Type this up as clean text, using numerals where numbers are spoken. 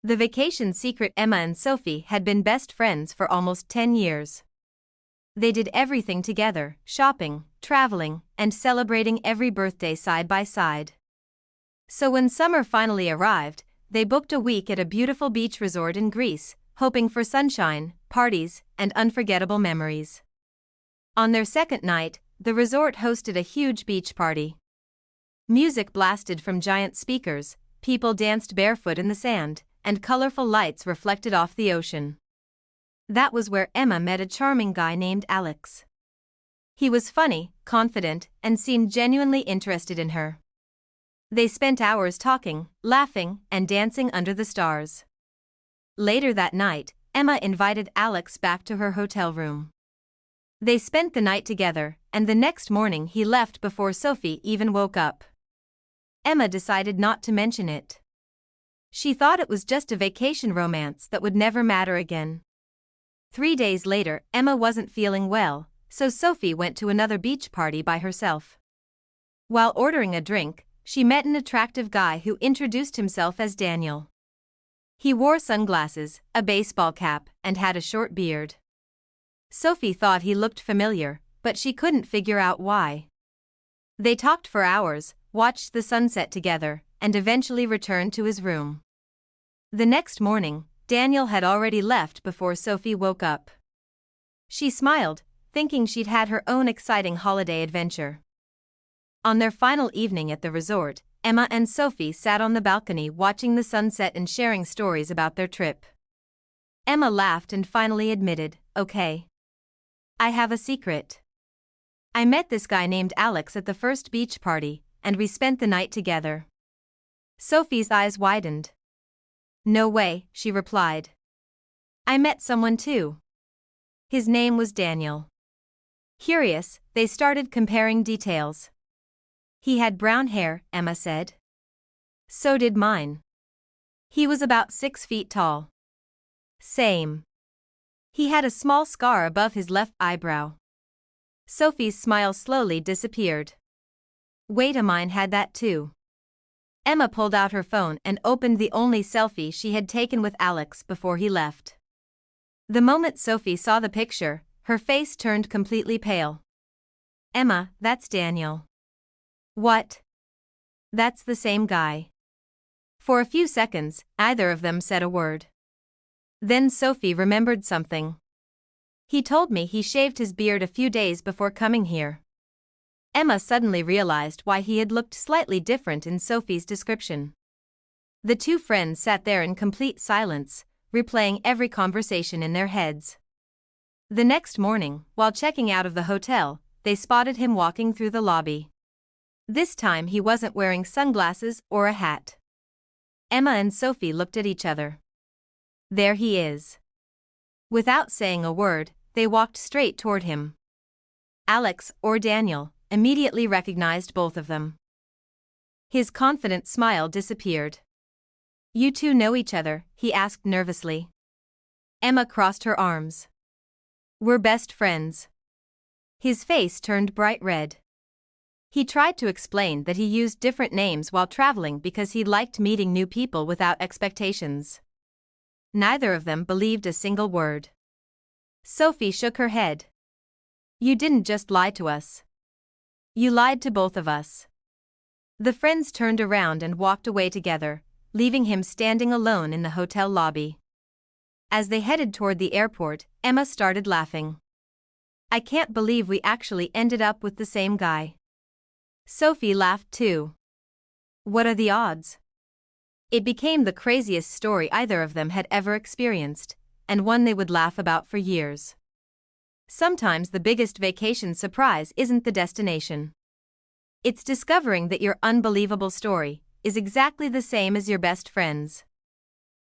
The vacation secret: Emma and Sophie had been best friends for almost 10 years. They did everything together: shopping, traveling, and celebrating every birthday side by side. So when summer finally arrived, they booked a week at a beautiful beach resort in Greece, hoping for sunshine, parties, and unforgettable memories. On their second night, the resort hosted a huge beach party. Music blasted from giant speakers, people danced barefoot in the sand, and colorful lights reflected off the ocean. That was where Emma met a charming guy named Alex. He was funny, confident, and seemed genuinely interested in her. They spent hours talking, laughing, and dancing under the stars. Later that night, Emma invited Alex back to her hotel room. They spent the night together, and the next morning he left before Sophie even woke up. Emma decided not to mention it. She thought it was just a vacation romance that would never matter again. 3 days later, Emma wasn't feeling well, so Sophie went to another beach party by herself. While ordering a drink, she met an attractive guy who introduced himself as Daniel. He wore sunglasses, a baseball cap, and had a short beard. Sophie thought he looked familiar, but she couldn't figure out why. They talked for hours, watched the sunset together, and eventually returned to his room. The next morning, Daniel had already left before Sophie woke up. She smiled, thinking she'd had her own exciting holiday adventure. On their final evening at the resort, Emma and Sophie sat on the balcony watching the sunset and sharing stories about their trip. Emma laughed and finally admitted, "Okay. I have a secret. I met this guy named Alex at the first beach party, and we spent the night together." Sophie's eyes widened. "No way," she replied. "I met someone too. His name was Daniel." Curious, they started comparing details. "He had brown hair," Emma said. "So did mine. He was about 6 feet tall." "Same. He had a small scar above his left eyebrow." Sophie's smile slowly disappeared. "Wait, mine had that too." Emma pulled out her phone and opened the only selfie she had taken with Alex before he left. The moment Sophie saw the picture, her face turned completely pale. "Emma, that's Daniel." "What?" "That's the same guy." For a few seconds, neither of them said a word. Then Sophie remembered something. "He told me he shaved his beard a few days before coming here." Emma suddenly realized why he had looked slightly different in Sophie's description. The two friends sat there in complete silence, replaying every conversation in their heads. The next morning, while checking out of the hotel, they spotted him walking through the lobby. This time he wasn't wearing sunglasses or a hat. Emma and Sophie looked at each other. "There he is." Without saying a word, they walked straight toward him. Alex, or Daniel, immediately recognized both of them. His confident smile disappeared. "You two know each other?" he asked nervously. Emma crossed her arms. "We're best friends." His face turned bright red. He tried to explain that he used different names while traveling because he liked meeting new people without expectations. Neither of them believed a single word. Sophie shook her head. "You didn't just lie to us. You lied to both of us." The friends turned around and walked away together, leaving him standing alone in the hotel lobby. As they headed toward the airport, Emma started laughing. "I can't believe we actually ended up with the same guy." Sophie laughed too. "What are the odds?" It became the craziest story either of them had ever experienced, and one they would laugh about for years. Sometimes the biggest vacation surprise isn't the destination. It's discovering that your unbelievable story is exactly the same as your best friend's.